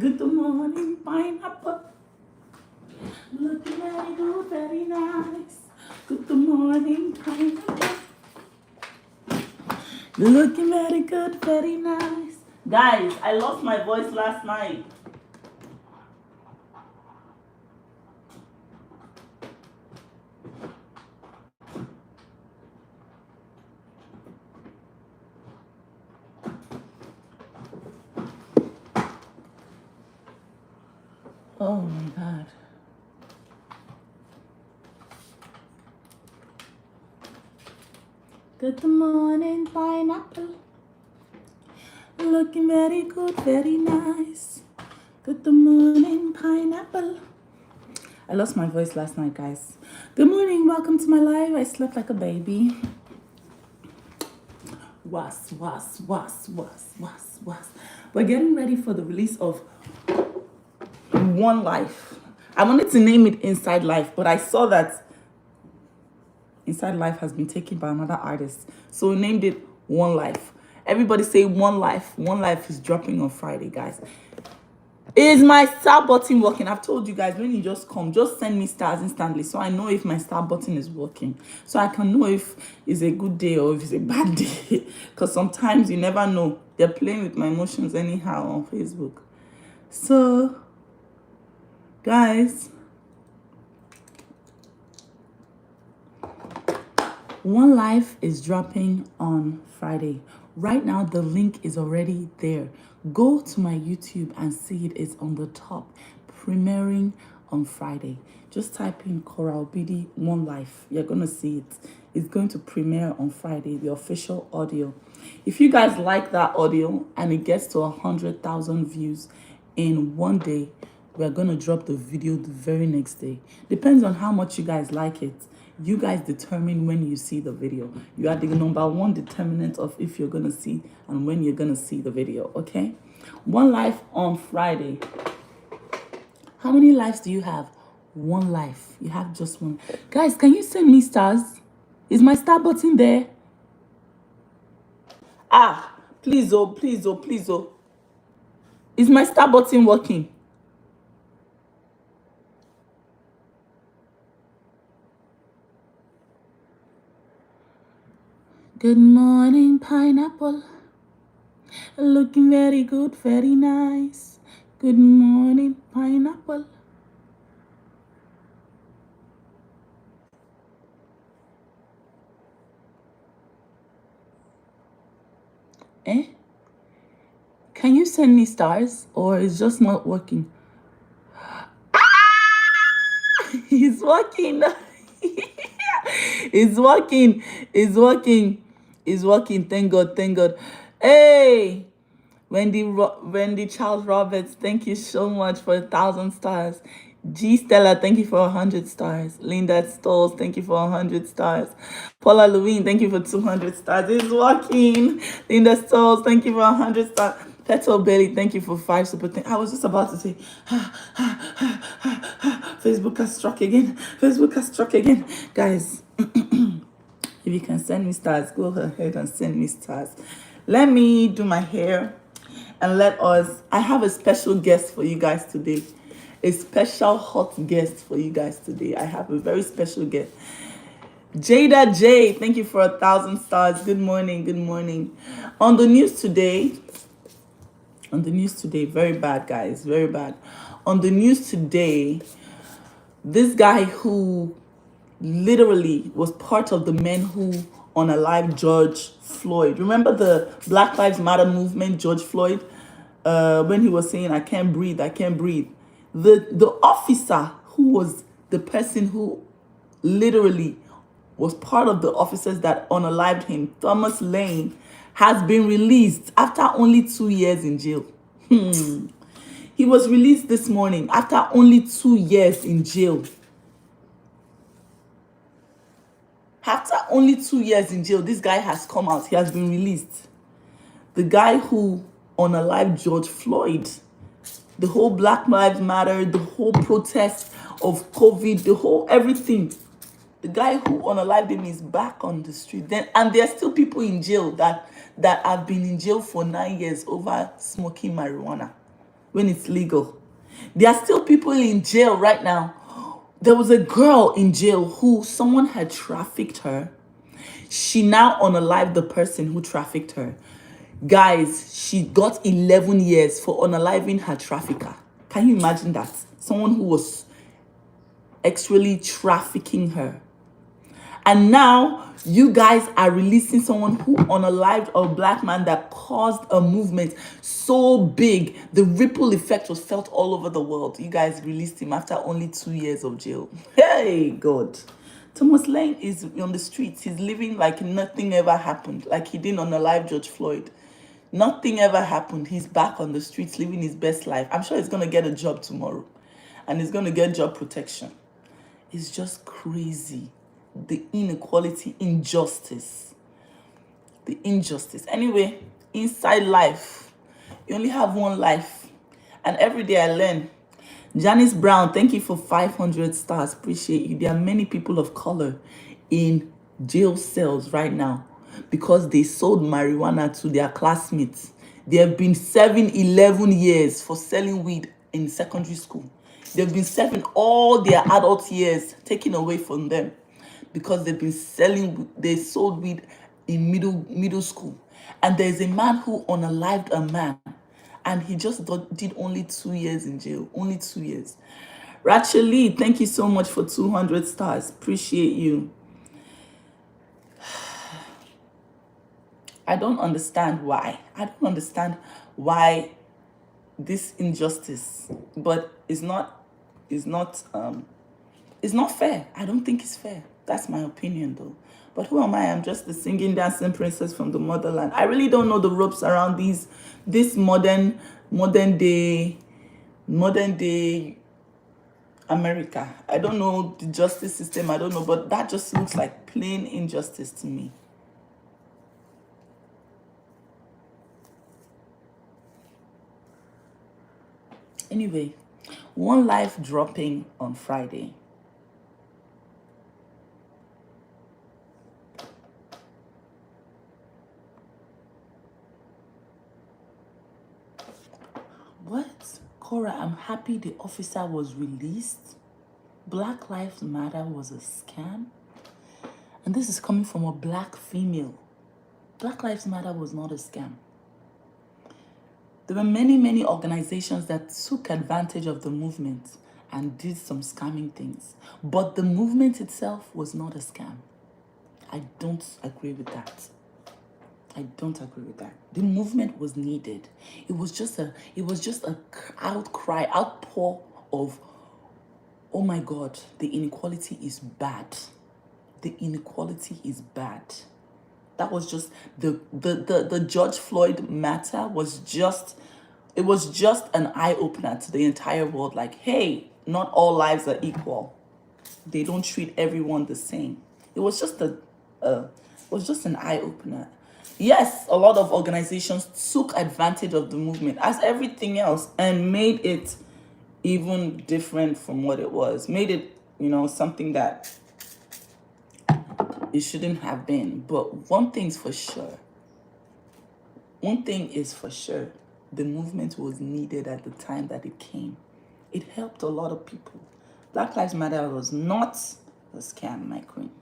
Good morning, pineapple. Looking very good, very nice. Good morning, pineapple. Looking very good, very nice. Guys, I lost my voice last night. Oh my God. Good morning, pineapple. Looking very good, very nice. Good morning, pineapple. I lost my voice last night, guys. Good morning, welcome to my live. I slept like a baby. Was. We're getting ready for the release of One Life. I wanted to name it Inside Life, but I saw that Inside Life has been taken by another artist. So we named it One Life. Everybody say One Life. One Life is dropping on Friday, guys. Is my star button working? I've told you guys, when you just come, just send me stars instantly so I know if my star button is working. So I can know if it's a good day or if it's a bad day. Because sometimes you never know. They're playing with my emotions anyhow on Facebook. So, guys, One Life is dropping on Friday. Right now, the link is already there. Go to my YouTube and see it is on the top, premiering on Friday. Just type in Korra Obidi One Life. You're going to see it. It's going to premiere on Friday, the official audio. If you guys like that audio and it gets to 100,000 views in one day, we're going to drop the video the very next day. Depends on how much you guys like it. You guys determine when you see the video. You are the number one determinant of if you're going to see and when you're going to see the video, okay? One Life on Friday. How many lives do you have? One life. You have just one. Guys, can you send me stars? Is my star button there? Ah, please, oh, please, oh, please, oh. Is my star button working? Good morning, pineapple. Looking very good, very nice. Good morning, pineapple. Eh? Can you send me stars or it's just not working? It's working. It's working. It's working. It's working. Thank God. Thank God. Hey, Wendy Charles Roberts, thank you so much for 1,000 stars. G Stella, thank you for 100 stars. Linda Stolz, thank you for 100 stars. Paula Lewin, thank you for 200 stars. It's working. Linda Stolz, thank you for 100 stars. Petal Bailey, thank you for 5 super things. I was just about to say, Facebook has struck again. Facebook has struck again. Guys, if you can send me stars, go ahead and send me stars. Let me do my hair and I have a special guest for you guys today. A special hot guest for you guys today. I have a very special guest. Jada J, thank you for 1,000 stars. Good morning, good morning. On the news today, very bad, guys, very bad. On the news today, this guy who literally was part of the men who unalived George Floyd. Remember the Black Lives Matter movement, George Floyd? When he was saying, I can't breathe, I can't breathe. The officer who was the person who literally was part of the officers that unalived him, Thomas Lane, has been released after only 2 years in jail. He was released this morning after only 2 years in jail. After only 2 years in jail, this guy has come out. He has been released. The guy who unalived George Floyd, the whole Black Lives Matter, the whole protest of COVID, the whole everything. The guy who unalived him is back on the street. And there are still people in jail that have been in jail for 9 years over smoking marijuana. when it's legal. There are still people in jail right now. There was a girl in jail who someone had trafficked her. She now unalived the person who trafficked her. Guys, she got 11 years for unaliving her trafficker. Can you imagine that? Someone who was actually trafficking her. And now you guys are releasing someone who unalived a black man that caused a movement so big. The ripple effect was felt all over the world. You guys released him after only 2 years of jail. Hey, God. Thomas Lane is on the streets. He's living like nothing ever happened, like he didn't unalive George Floyd. Nothing ever happened. He's back on the streets living his best life. I'm sure he's going to get a job tomorrow and he's going to get job protection. It's just crazy. The inequality, injustice. The injustice. Anyway, inside life, you only have one life. And every day I learn. Janice Brown, thank you for 500 stars. Appreciate you. There are many people of color in jail cells right now because they sold marijuana to their classmates. They have been serving 11 years for selling weed in secondary school. They've been serving all their adult years taken away from them because they sold weed in middle school. And there's a man who unalived a man and he just did only 2 years in jail. Only 2 years. Rachel Lee, thank you so much for 200 stars. Appreciate you. I don't understand why. I don't understand why this injustice, but it's not fair. I don't think it's fair. That's my opinion though. But who am I? I'm just the singing, dancing princess from the motherland. I really don't know the ropes around this modern day America. I don't know the justice system. I don't know, but that just looks like plain injustice to me. Anyway, one life dropping on Friday. What? Korra, I'm happy the officer was released. Black Lives Matter was a scam. And this is coming from a black female. Black Lives Matter was not a scam. There were many organizations that took advantage of the movement and did some scamming things. But the movement itself was not a scam. I don't agree with that. I don't agree with that. The movement was needed. It was just a outpour of, oh my God, the inequality is bad. The inequality is bad. That was just the George Floyd matter was just an eye-opener to the entire world. Like, hey, not all lives are equal. They don't treat everyone the same. It was just an eye-opener. Yes, a lot of organizations took advantage of the movement as everything else and made it even different from what it was. Made it, something that it shouldn't have been. But one thing is for sure. The movement was needed at the time that it came. It helped a lot of people. Black Lives Matter was not a scam, my queen.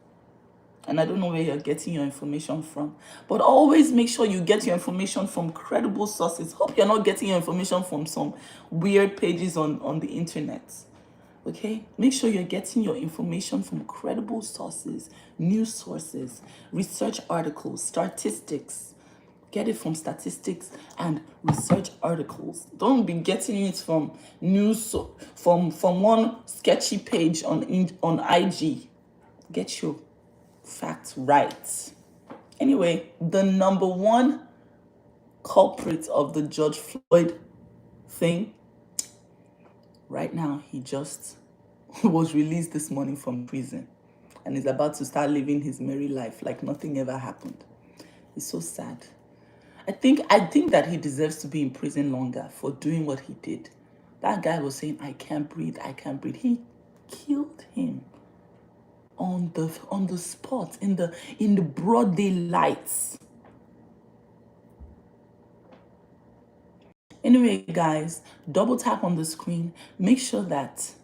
And I don't know where you're getting your information from. But always make sure you get your information from credible sources. Hope you're not getting your information from some weird pages on the internet. Okay? Make sure you're getting your information from credible sources, news sources, research articles, statistics. Get it from statistics and research articles. Don't be getting it from news, from one sketchy page on IG. Get your facts right. Anyway, the number one culprit of the George Floyd thing, right now, he just was released this morning from prison and is about to start living his merry life like nothing ever happened. It's so sad. I think that he deserves to be in prison longer for doing what he did. That guy was saying, I can't breathe. He killed him on the spot, in the broad daylights. Anyway, guys, double tap on the screen. Make sure that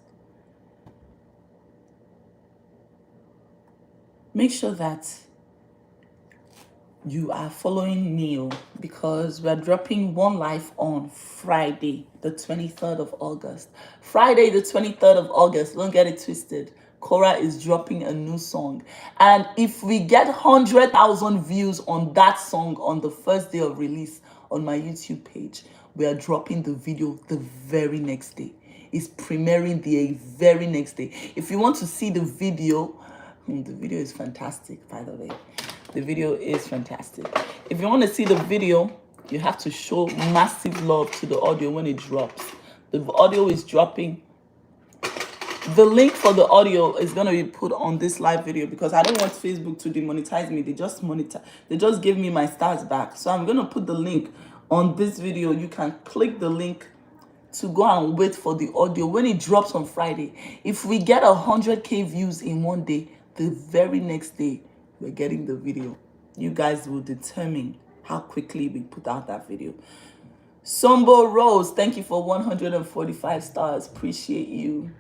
you are following me, because we're dropping one live on Friday, the 23rd of August. Friday, the 23rd of August. Don't get it twisted. Korra is dropping a new song. And if we get 100,000 views on that song on the first day of release on my YouTube page, we are dropping the video the very next day. It's premiering the very next day. If you want to see the video is fantastic, by the way. The video is fantastic. If you want to see the video, you have to show massive love to the audio when it drops. The audio is dropping. The link for the audio is going to be put on this live video, because I don't want Facebook to demonetize me. They just give me my stars back. So I'm going to put the link on this video. You can click the link to go and wait for the audio when it drops on Friday. If we get 100K views in one day, the very next day we're getting the video. You guys will determine how quickly we put out that video. Sombo Rose, thank you for 145 stars. Appreciate you.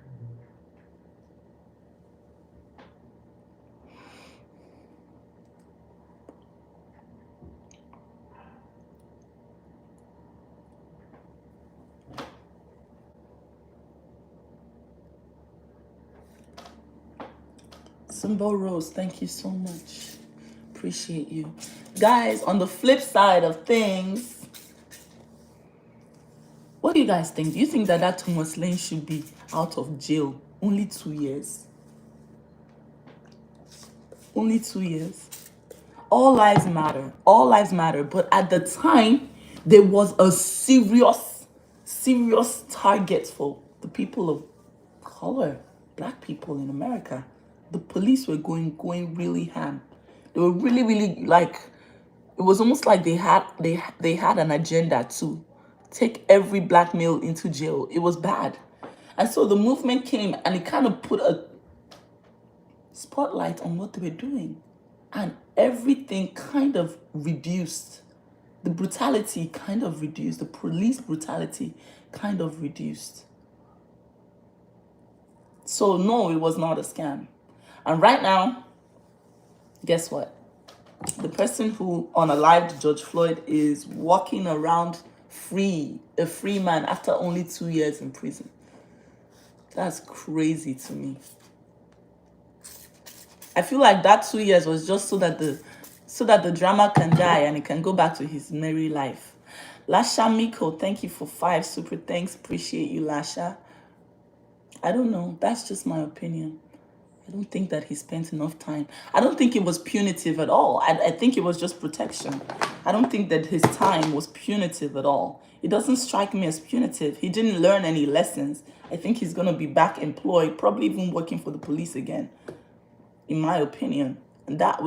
Simbo Rose, thank you so much. Appreciate you. Guys, on the flip side of things, what do you guys think? Do you think that Thomas Lane should be out of jail? Only 2 years. Only 2 years. All lives matter. All lives matter. But at the time, there was a serious target for the people of color, black people in America. The police were going really ham. They were really like, it was almost like they had an agenda to take every black male into jail. It was bad. And so the movement came and it kind of put a spotlight on what they were doing. And everything kind of reduced. The brutality kind of reduced. The police brutality kind of reduced. So no, it was not a scam. And right now, guess what? The person who unalived George Floyd is walking around free, a free man after only 2 years in prison. That's crazy to me. I feel like that 2 years was just so that the drama can die and he can go back to his merry life. Lasha Miko, thank you for 5 super thanks. Appreciate you, Lasha. I don't know. That's just my opinion. I don't think that he spent enough time. I don't think it was punitive at all. I think it was just protection. I don't think that his time was punitive at all. It doesn't strike me as punitive. He didn't learn any lessons. I think he's going to be back employed, probably even working for the police again, in my opinion. And that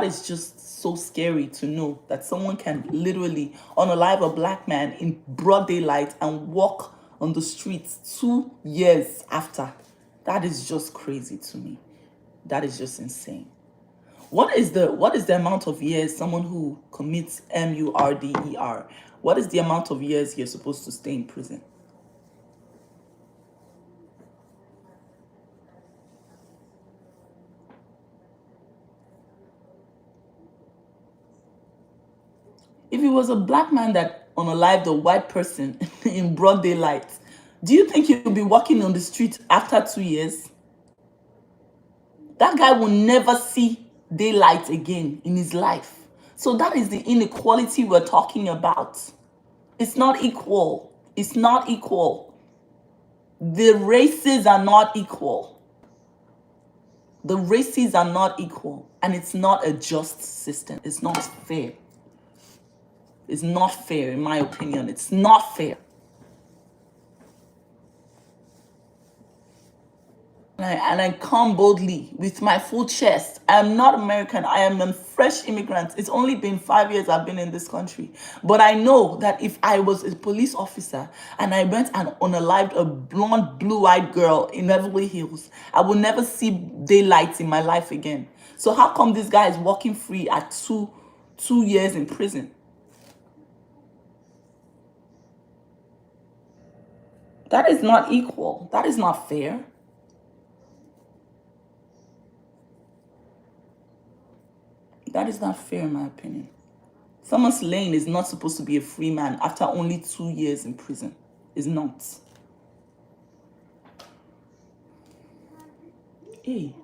is just so scary to know that someone can literally unalive a black man in broad daylight and walk on the streets 2 years after. That is just crazy to me. That is just insane. What is the amount of years someone who commits murder, what is the amount of years you're supposed to stay in prison? If it was a black man that unalived a white person in broad daylight, do you think he'll be walking on the street after 2 years? That guy will never see daylight again in his life. So that is the inequality we're talking about. It's not equal. It's not equal. The races are not equal. The races are not equal. And it's not a just system. It's not fair. It's not fair, in my opinion. It's not fair. And I come boldly with my full chest. I am not American. I am a fresh immigrant. It's only been 5 years I've been in this country. But I know that if I was a police officer and I went and unalived a blonde, blue-eyed girl in Beverly Hills, I will never see daylight in my life again. So how come this guy is walking free at two years in prison? That is not equal. That is not fair. That is not fair, in my opinion. Thomas Lane is not supposed to be a free man after only 2 years in prison. Is not. Hey,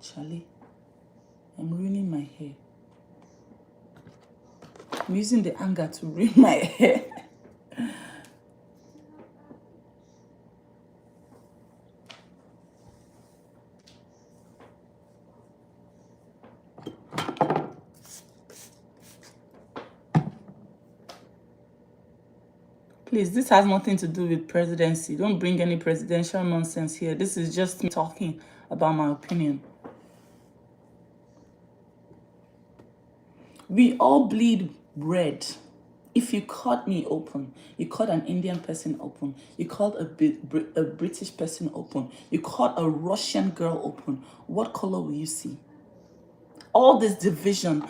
Charlie, I'm ruining my hair. I'm using the anger to ruin my hair. Please, this has nothing to do with presidency. Don't bring any presidential nonsense here. This is just me talking about my opinion. We all bleed red. If you cut me open, you cut an Indian person open, you cut a British person open, you cut a Russian girl open, what color will you see? All this division,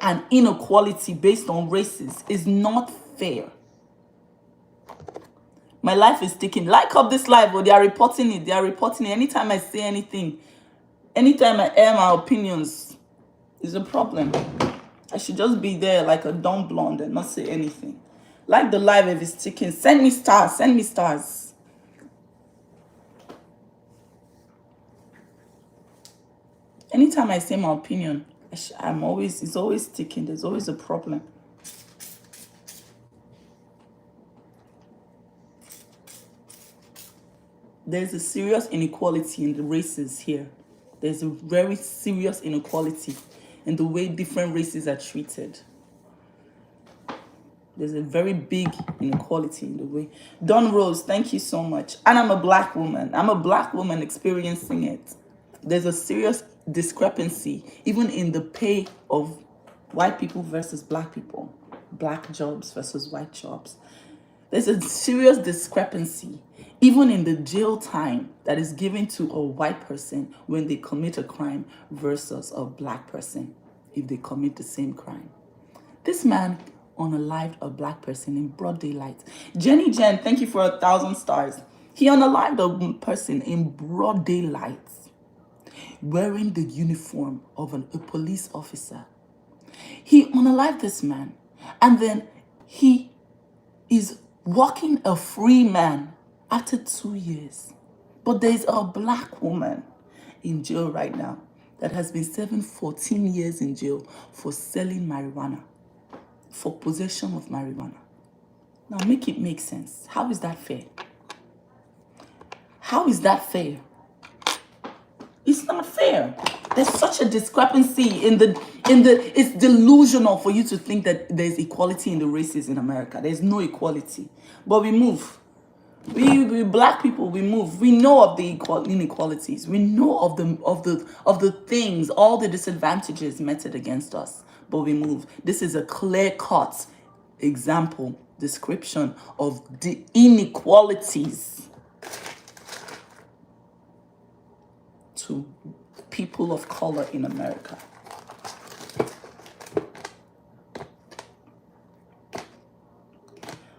and inequality based on races is not fair. My life is ticking. Like up this live, they are reporting it. They are reporting it. Anytime I say anything, anytime I air my opinions, is a problem. I should just be there like a dumb blonde and not say anything. Like the live if it's ticking. Send me stars. Send me stars. Anytime I say my opinion, it's always ticking. There's always a problem. There's a serious inequality in the races here. There's a very serious inequality in the way different races are treated. There's a very big inequality in the way. Don Rose, thank you so much. And I'm a black woman. I'm a black woman experiencing it. There's a serious discrepancy, even in the pay of white people versus black people, black jobs versus white jobs. There's a serious discrepancy, even in the jail time that is given to a white person when they commit a crime versus a black person if they commit the same crime. This man unalived a black person in broad daylight. Jenny Jen, thank you for 1,000 stars. He unalived a person in broad daylight, wearing the uniform of a police officer. He unalived this man, and then he is walking a free man after 2 years. But there's a black woman in jail right now that has been serving 14 years in jail for selling marijuana, for possession of marijuana. Now make it make sense. How is that fair? How is that fair? It's not fair. There's such a discrepancy it's delusional for you to think that there's equality in the races in America. There's no equality. But we move. We black people, we move. We know of the inequalities. We know of the things, all the disadvantages meted against us. But we move. This is a clear-cut example, description of the inequalities to people of color in America.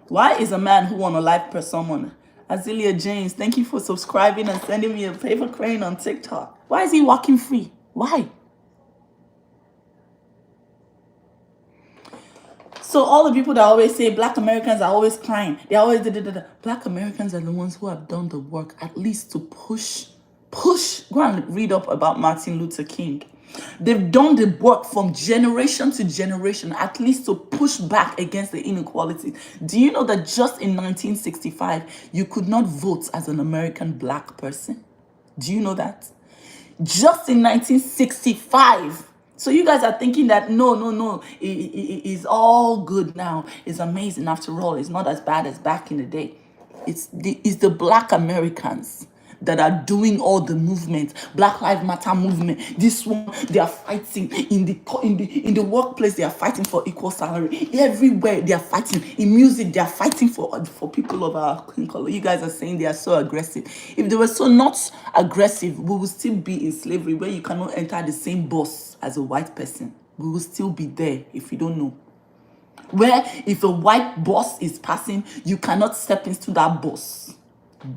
Why is a man who won a life per someone? Azealia James, thank you for subscribing and sending me a paper crane on TikTok. Why is he walking free? Why? So all the people that always say black Americans are always crying, they always Black Americans are the ones who have done the work, at least to push. Go and read up about Martin Luther King. They've done the work from generation to generation, at least to push back against the inequality. Do you know that just in 1965, you could not vote as an American black person? Do you know that? Just in 1965. So you guys are thinking that no, it's all good now. It's amazing after all. It's not as bad as back in the day. It's the black Americans that are doing all the movement, Black Lives Matter movement. This one, they are fighting in the workplace. They are fighting for equal salary. Everywhere they are fighting. In music, they are fighting for people of our color. You guys are saying they are so aggressive. If they were so not aggressive, we would still be in slavery, where you cannot enter the same bus as a white person. We will still be there if you don't know. where if a white boss is passing, you cannot step into that bus.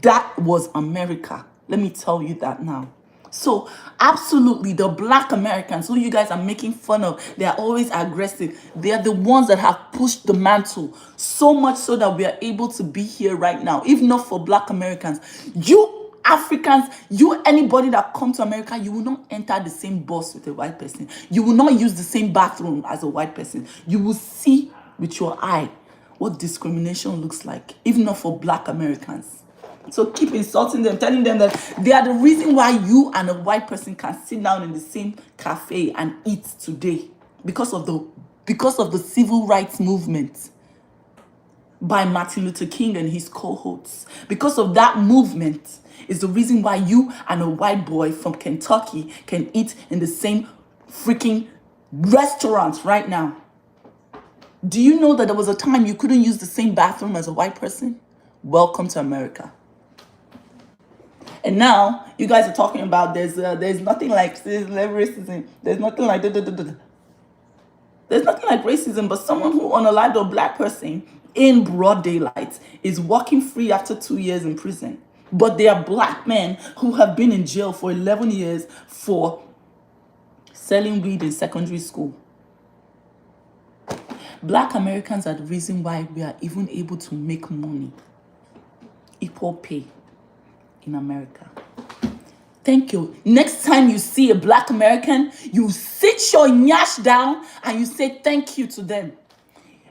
That was America. Let me tell you that now. So, absolutely, the black Americans who you guys are making fun of, they are always aggressive. They are the ones that have pushed the mantle so much so that we are able to be here right now. If not for black Americans, you Africans, you anybody that come to America, you will not enter the same bus with a white person. You will not use the same bathroom as a white person. You will see with your eye what discrimination looks like, if not for black Americans. So keep insulting them, telling them that they are the reason why you and a white person can sit down in the same cafe and eat today, because of the civil rights movement by Martin Luther King and his cohorts. Because of that movement is the reason why you and a white boy from Kentucky can eat in the same freaking restaurant right now. Do you know that there was a time you couldn't use the same bathroom as a white person? Welcome to America. And now you guys are talking about there's nothing like racism. There's nothing like there's nothing like racism, but someone who unalived a black person in broad daylight is walking free after 2 years in prison. But they are black men who have been in jail for 11 years for selling weed in secondary school. Black Americans are the reason why we are even able to make money. Equal pay in America. Thank you. Next time you see a black American, you sit your nyash down and you say thank you to them.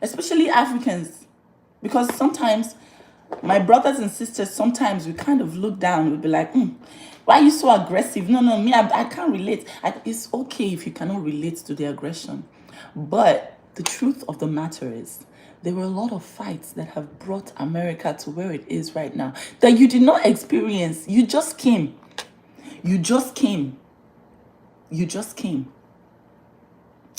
Especially Africans. Because sometimes, my brothers and sisters, sometimes we kind of look down. We'll be like, why are you so aggressive? No, me, I can't relate. It's okay if you cannot relate to the aggression. But the truth of the matter is, there were a lot of fights that have brought America to where it is right now that you did not experience. You just came. You just came.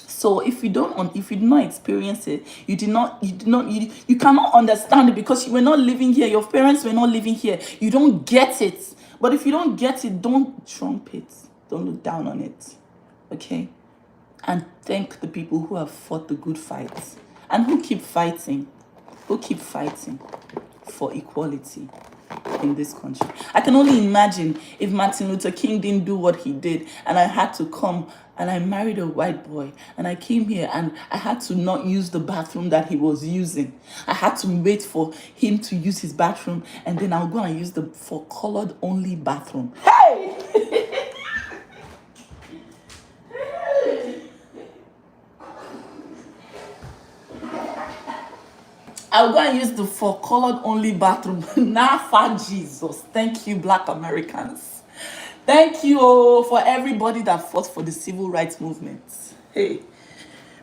So if you did not experience it, you cannot understand it because you were not living here. Your parents were not living here. You don't get it. But if you don't get it, don't trump it. Don't look down on it. Okay? And thank the people who have fought the good fights and who keep fighting for equality in this country. I can only imagine if Martin Luther King didn't do what he did and I had to come and I married a white boy and I came here and I had to not use the bathroom that he was using. I had to wait for him to use his bathroom and then I'll go and use the for colored only bathroom. Hey! I'll go and use the for colored only bathroom. Nah, for Jesus. Thank you, black Americans. Thank you for everybody that fought for the civil rights movement. Hey,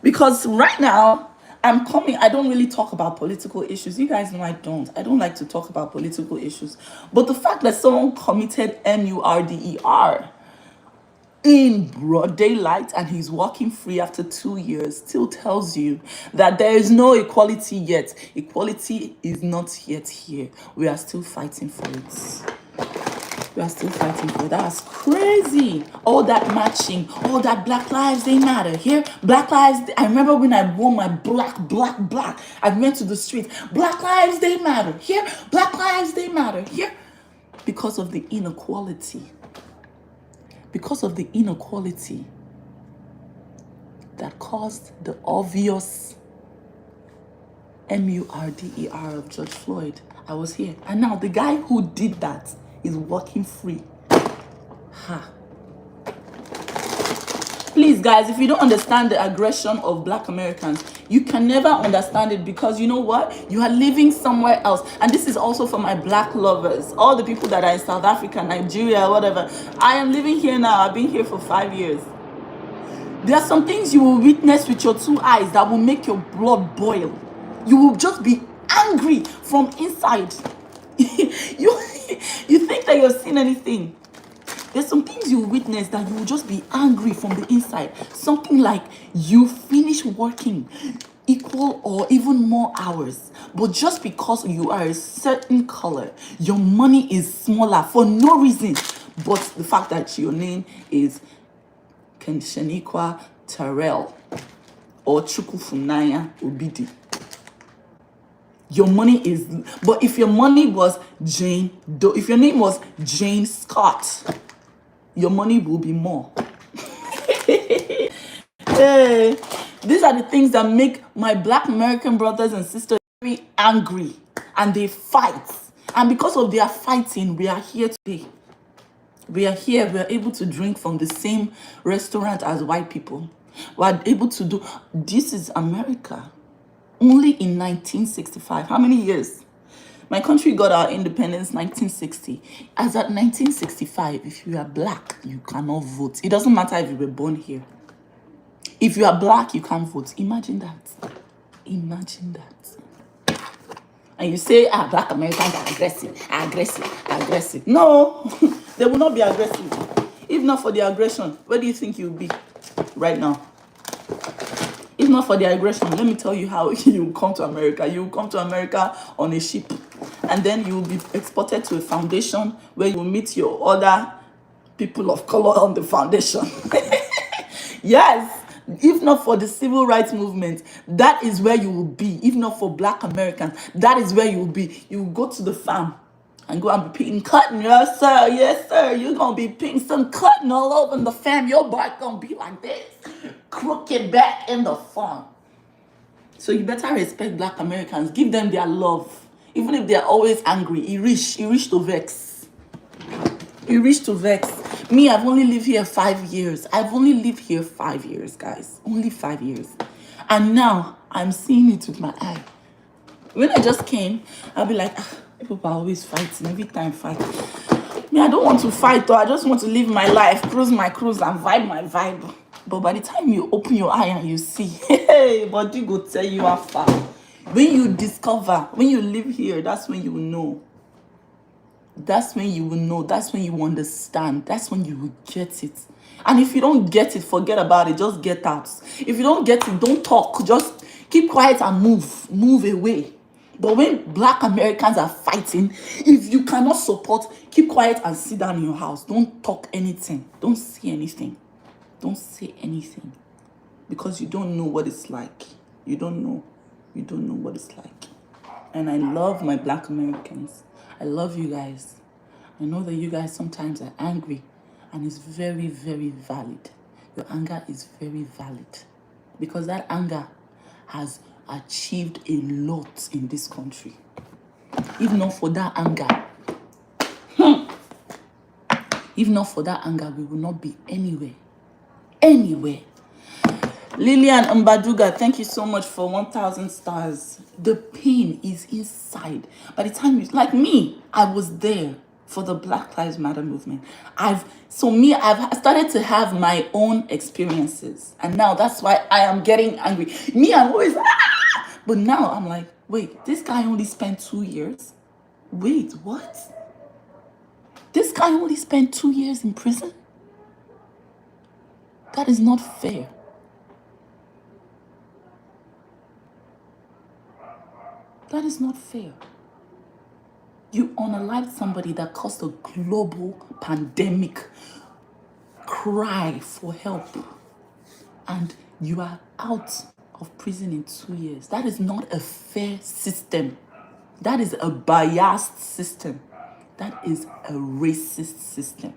because right now, I don't really talk about political issues. You guys know I don't like to talk about political issues. But the fact that someone committed murder in broad daylight and he's walking free after 2 years still tells you that there is no equality yet. Equality is not yet here. We are still fighting for it. That's crazy. All that marching, all that Black Lives, they matter. Here, Black Lives, I remember when I wore my black. I went to the street. Black Lives, they matter. Here, Black Lives, they matter. Here, because of the inequality. Because of the inequality that caused the obvious murder of George Floyd. I was here. And now the guy who did that is walking free. Please, guys, if you don't understand the aggression of black Americans, you can never understand it because you know what? You are living somewhere else. And this is also for my black lovers, all the people that are in South Africa, Nigeria, whatever. I am living here now. I've been here for 5 years. There are some things you will witness with your 2 eyes that will make your blood boil. You will just be angry from inside. You think that you're seeing anything. There's some things you witness that you will just be angry from the inside. Something like you finish working equal or even more hours, but just because you are a certain color, your money is smaller for no reason but the fact that your name is Shaniqua Terrell. or Chukwufunanya Obidi. Your money is, but if your money was Jane Doe, if your name was Jane Scott, your money will be more. Hey, these are the things that make my Black American brothers and sisters very angry, and they fight. And because of their fighting, we are here today. We are here, we are able to drink from the same restaurant as white people. We are able to do, this is America. Only in 1965. How many years? My country got our independence 1960. As at 1965, if you are Black, you cannot vote. It doesn't matter if you were born here. If you are Black, you can't vote. Imagine that. Imagine that. And you say, Black Americans are aggressive. No, they will not be aggressive. If not for the aggression, where do you think you'll be right now? If not for the aggression, let me tell you how you will come to America. You will come to America on a ship, and then you will be exported to a foundation where you will meet your other people of color on the foundation. Yes, if not for the civil rights movement, that is where you will be. If not for Black Americans, that is where you will be. You will go to the farm and go and be picking cotton. Yes, sir. You're going to be picking some cotton all over in the farm. Your back going to be like this. Crooked back in the farm. So you better respect Black Americans. Give them their love. Even if they're always angry. He reached to vex. He reached to vex. Me, I've only lived here 5 years. I've only lived here 5 years, guys. Only 5 years. And now, I'm seeing it with my eye. When I just came, I'll be like, people are always fighting. Every time fight. Me, I don't want to fight, though. I just want to live my life, cruise my cruise, and vibe my vibe. But by the time you open your eye and you see, hey, body go tell you how far. When you discover, when you live here, that's when you will know. That's when you will know. That's when you will understand. That's when you will get it. And if you don't get it, forget about it. Just get out. If you don't get it, don't talk. Just keep quiet and move. Move away. But when Black Americans are fighting, if you cannot support, keep quiet and sit down in your house. Don't talk anything. Don't say anything. Don't say anything. Because you don't know what it's like. You don't know. You don't know what it's like. And I love my Black Americans. I love you guys. I know that you guys sometimes are angry, and it's very, very valid. Your anger is very valid, because that anger has achieved a lot in this country. If not for that anger, we will not be anywhere. Lillian Mbaduga, thank you so much for 1,000 stars. The pain is inside. By the time you, like me, I was there for the Black Lives Matter movement. I've started to have my own experiences. And now that's why I am getting angry. Me, I'm always, But now I'm like, wait, this guy only spent 2 years? Wait, what? This guy only spent 2 years in prison? That is not fair. That is not fair. You unalived somebody that caused a global pandemic, cry for help, and you are out of prison in 2 years. That is not a fair system. That is a biased system. That is a racist system.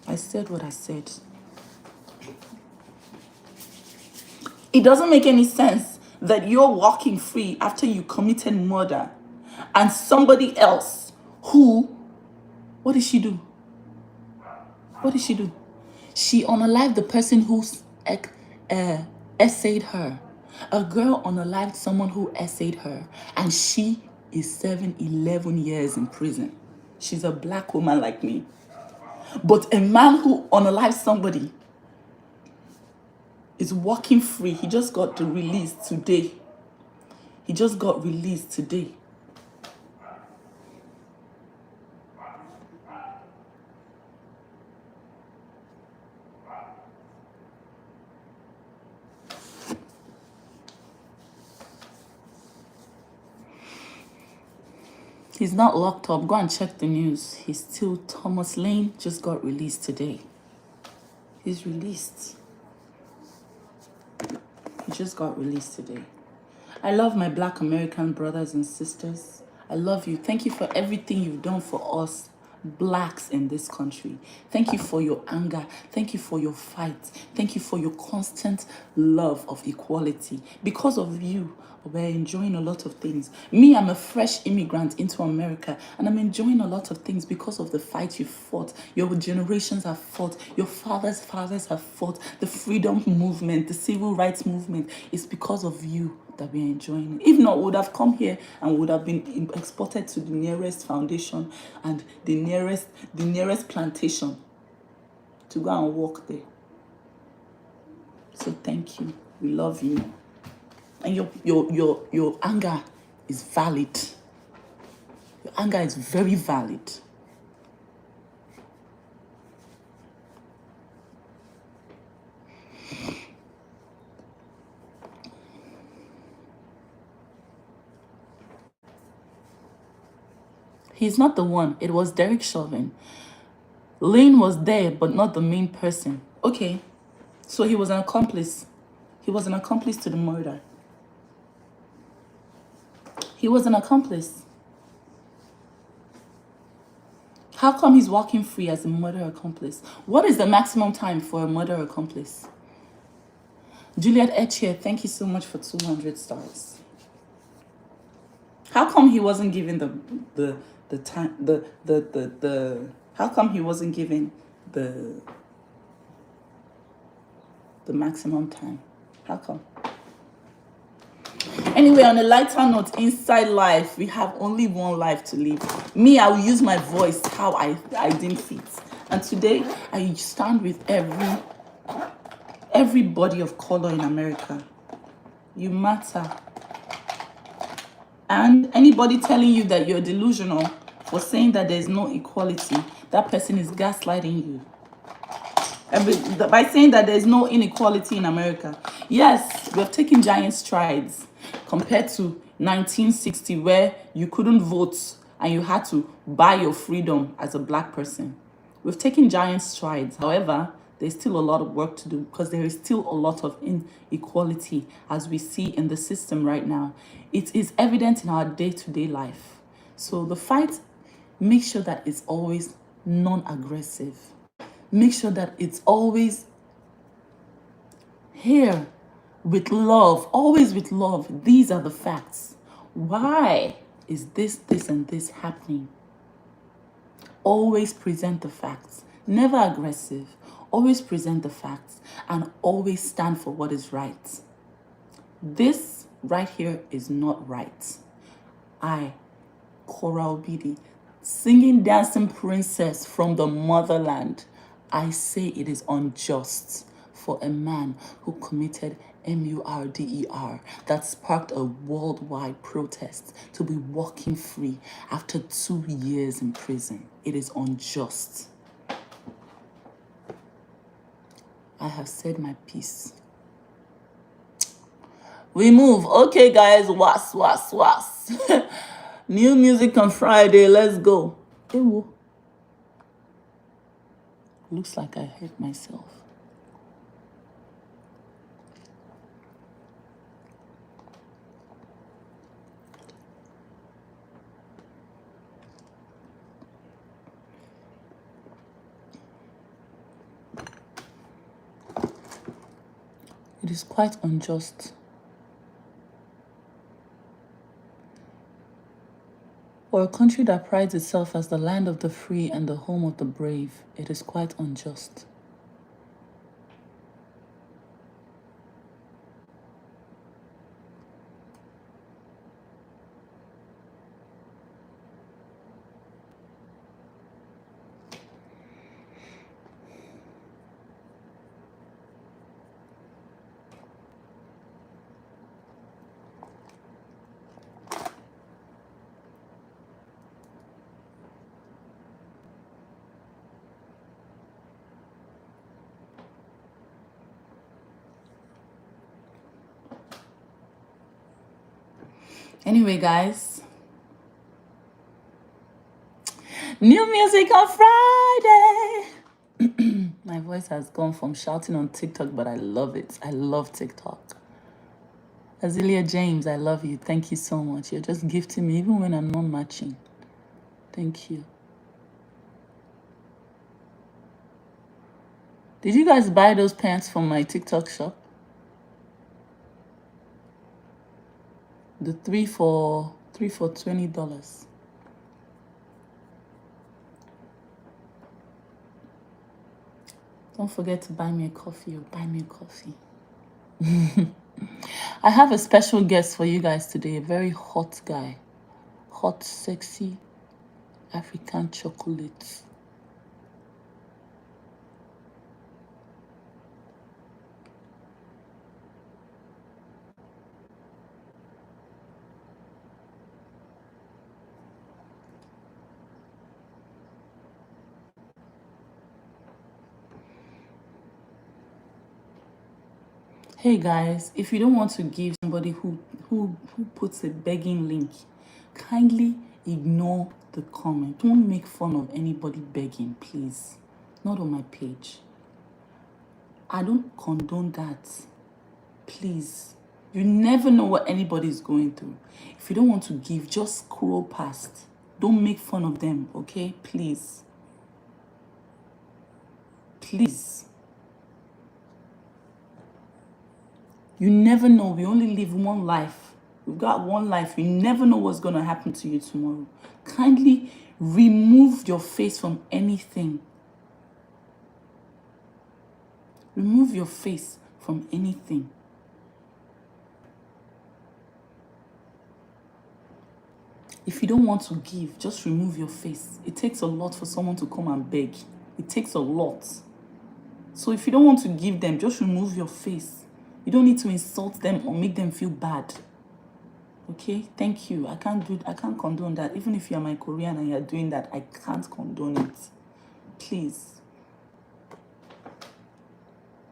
I said what I said. It doesn't make any sense that you're walking free after you committed murder, and somebody else what did she do? What did she do? She unalived the person who essayed her. A girl unalived someone who essayed her, and she is serving 11 years in prison. She's a Black woman like me. But a man who unalived somebody is walking free. He just got released today. He's not locked up. Go and check the news. Thomas Lane just got released today. He's released. He just got released today. I love my Black American brothers and sisters. I love you. Thank you for everything you've done for us blacks in this country. Thank you for your anger. Thank you for your fight. Thank you for your constant love of equality. Because of you, we're enjoying a lot of things. Me, I'm a fresh immigrant into America, and I'm enjoying a lot of things because of the fight you fought. Your generations have fought. Your fathers' fathers have fought. The freedom movement, the civil rights movement, is because of you that we're enjoying it. If not, we would have come here and would have been exported to the nearest foundation and the nearest plantation to go and work there. So thank you. We love you. And your anger is valid. Your anger is very valid. He's not the one. It was Derek Chauvin. Lane was there, but not the main person. Okay, so he was an accomplice. He was an accomplice to the murder. He was an accomplice. How come he's walking free as a murder accomplice? What is the maximum time for a murder accomplice? Juliet Etchier, thank you so much for 200 stars. How come he wasn't given the time how come he wasn't given the maximum time? How come? Anyway, on a lighter note, inside life, we have only one life to live. Me, I will use my voice how I deem fit. And today, I stand with every body of color in America. You matter. And anybody telling you that you're delusional for saying that there's no equality, that person is gaslighting you. By saying that there's no inequality in America. Yes, we've taken giant strides compared to 1960, where you couldn't vote and you had to buy your freedom as a black person. We've taken giant strides. However, there's still a lot of work to do because there is still a lot of inequality as we see in the system right now. It is evident in our day-to-day life. So the fight, make sure that it's always non-aggressive. Make sure that it's always here with love, always with love. These are the facts. Why is this, and this happening? Always present the facts. Never aggressive. Always present the facts and always stand for what is right. This right here is not right. I, Korra Obidi, singing dancing princess from the motherland, I say it is unjust for a man who committed murder that sparked a worldwide protest to be walking free after 2 years in prison. It is unjust. I have said my piece. We move. Okay, guys. Was. New music on Friday. Let's go. Ew. Looks like I hurt myself. It is quite unjust. For a country that prides itself as the land of the free and the home of the brave, it is quite unjust. Anyway, guys, new music on Friday. My voice has gone from shouting on TikTok, but I love it. I love TikTok. Azealia James, I love you. Thank you so much. You're just gifting me even when I'm not matching. Thank you. Did you guys buy those pants from my TikTok shop? The three for $20. Don't forget to buy me a coffee or buy me a coffee. I have a special guest for you guys today, a very hot guy. Hot, sexy African chocolate. Hey guys, if you don't want to give somebody who puts a begging link, kindly ignore the comment. Don't make fun of anybody begging, please. Not on my page. I don't condone that. Please. You never know what anybody is going through. If you don't want to give, just scroll past. Don't make fun of them, okay? Please. Please. You never know. We only live one life. We've got one life. You never know what's going to happen to you tomorrow. Kindly remove your face from anything. Remove your face from anything. If you don't want to give, just remove your face. It takes a lot for someone to come and beg. It takes a lot. So if you don't want to give them, just remove your face. You don't need to insult them or make them feel bad. Okay, thank you. I can't condone that. Even if you're my Korean and you're doing that, I can't condone it. Please.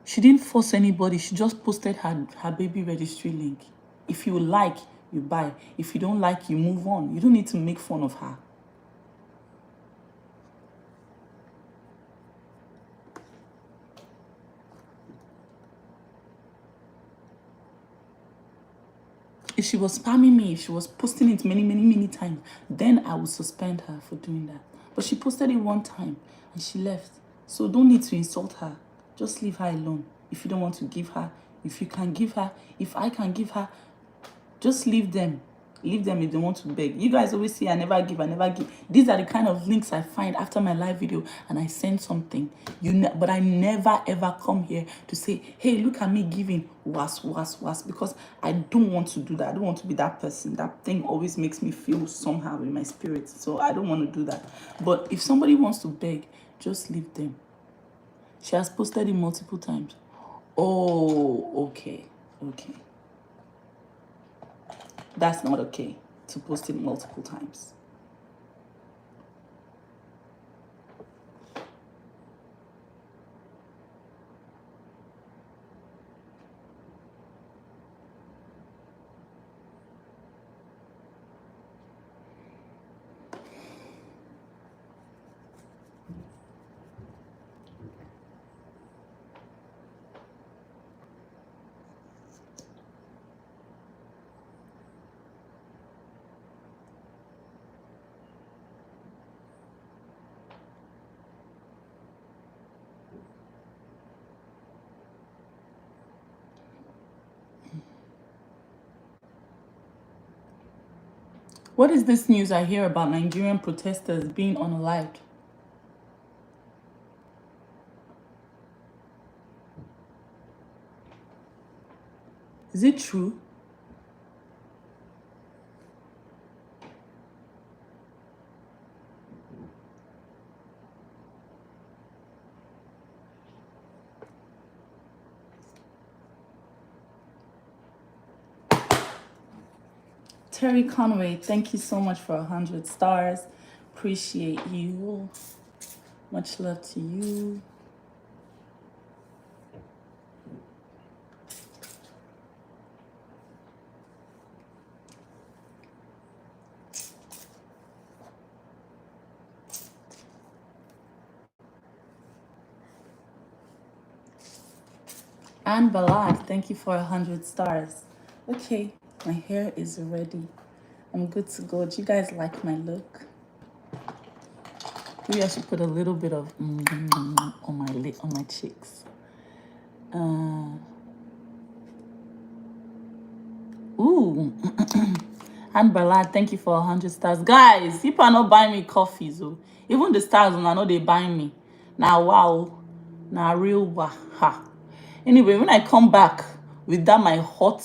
She didn't force anybody. She just posted her baby registry link. If you like, you buy. If you don't like, you move on. You don't need to make fun of her. If she was spamming me, if she was posting it many times, then I would suspend her for doing that. But she posted it one time and she left. So don't need to insult her. Just leave her alone. If you don't want to give her, if you can give her, if I can give her, just leave them. Leave them if they want to beg. You guys always say I never give, I never give. These are the kind of links I find after my live video and I send something. But I never ever come here to say, hey, look at me giving was, because I don't want to do that. I don't want to be that person. That thing always makes me feel somehow in my spirit. So I don't want to do that. But if somebody wants to beg, just leave them. She has posted it multiple times. Oh, okay. That's not okay to post it multiple times. What is this news I hear about Nigerian protesters being unalived? Is it true? Terry Conway, thank you so much for 100 stars. Appreciate you. Much love to you. And Balad, thank you for 100 stars. Okay, my hair is ready. I'm good to go. Do you guys like my look? Maybe I should put a little bit of on my lip, on my cheeks. Ooh. And Balad, thank you for 100 stars. Guys, people are not buying me coffee, so even the stars, I know they buying me. Now, wow. Now, real wow. Ha. Anyway, when I come back with that, my hot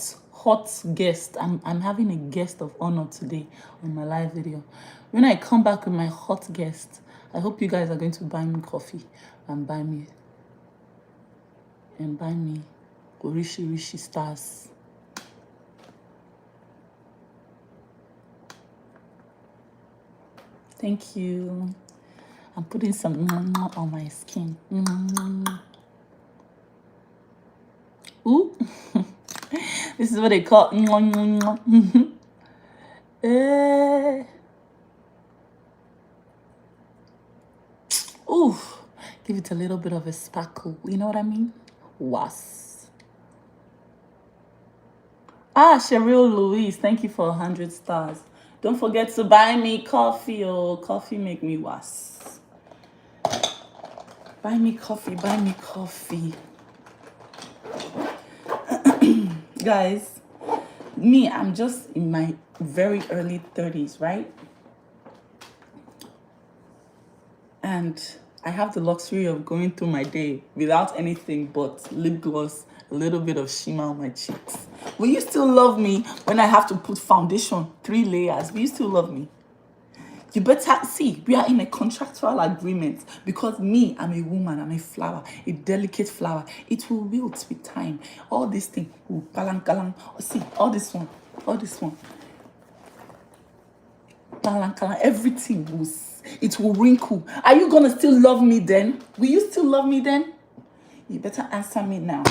guest, I'm having a guest of honor today on my live video. When I come back with my hot guest, I hope you guys are going to buy me coffee and buy me rishi stars. Thank you. I'm putting some on my skin. Ooh. This is what they call Ooh. Give it a little bit of a sparkle. You know what I mean? Was. Cheryl Louise, thank you for 100 stars. Don't forget to buy me coffee. Oh, coffee make me was. Buy me coffee, buy me coffee. Guys, me, I'm just in my very early 30s, right? And I have the luxury of going through my day without anything but lip gloss, a little bit of shimmer on my cheeks. Will you still love me when I have to put foundation, 3 layers? Will you still love me? You better see, we are in a contractual agreement because me, I'm a woman, I'm a flower, a delicate flower. It will wilt with time. All this thing will kalang. See, all this one. Kalang, everything it will wrinkle. Are you gonna still love me then? Will you still love me then? You better answer me now.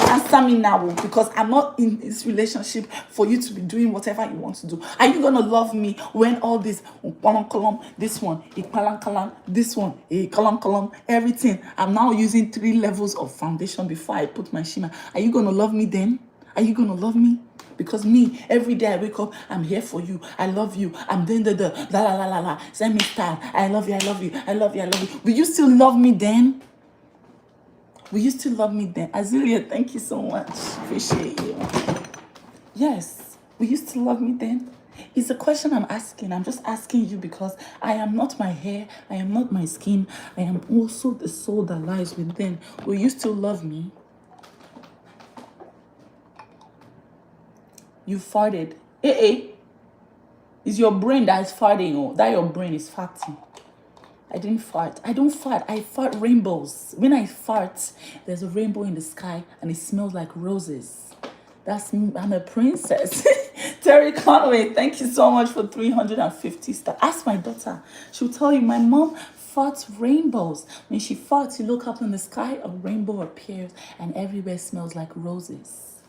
Answer me now, because I'm not in this relationship for you to be doing whatever you want to do. Are you gonna love me when all this this one, this one, everything? I'm now using 3 levels of foundation before I put my shimmer. Are you gonna love me then? Are you gonna love me? Because me, every day I wake up, I'm here for you. I love you. I'm doing the la. Send me style. I love you. Will you still love me then? Will you still love me then? Azealia, thank you so much. Appreciate you. Yes. Will you still love me then? It's a question I'm asking. I'm just asking you because I am not my hair. I am not my skin. I am also the soul that lies within. Will you still love me? You farted. It's your brain that is farting. Oh, that your brain is farting. I didn't fart. I don't fart. I fart rainbows. When I fart, there's a rainbow in the sky and it smells like roses. That's me. I'm a princess. Terry Conway, thank you so much for 350 stars. Ask my daughter. She'll tell you my mom farts rainbows. When she farts, you look up in the sky, a rainbow appears and everywhere smells like roses.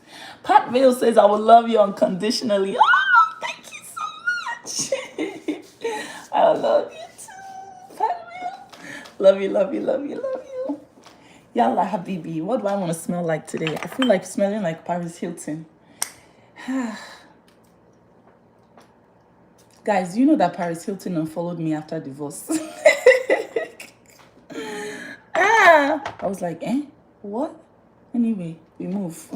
Pat Vale says, I will love you unconditionally. Oh, thank you so much. I love you too. Pat Vale. Love you. Yalla Habibi. What do I want to smell like today? I feel like smelling like Paris Hilton. Guys, you know that Paris Hilton unfollowed me after divorce. I was like, what? Anyway, we move.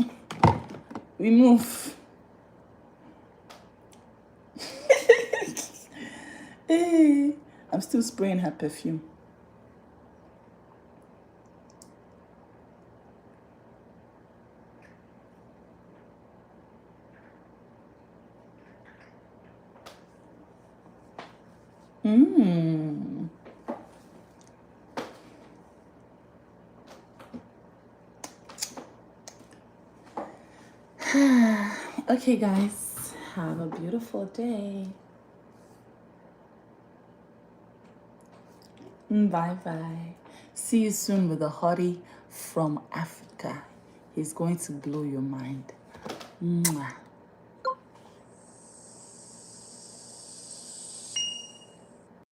Hey, I'm still spraying her perfume. Okay, guys, have a beautiful day. Bye. See you soon with a hottie from Africa. He's going to blow your mind. Mwah.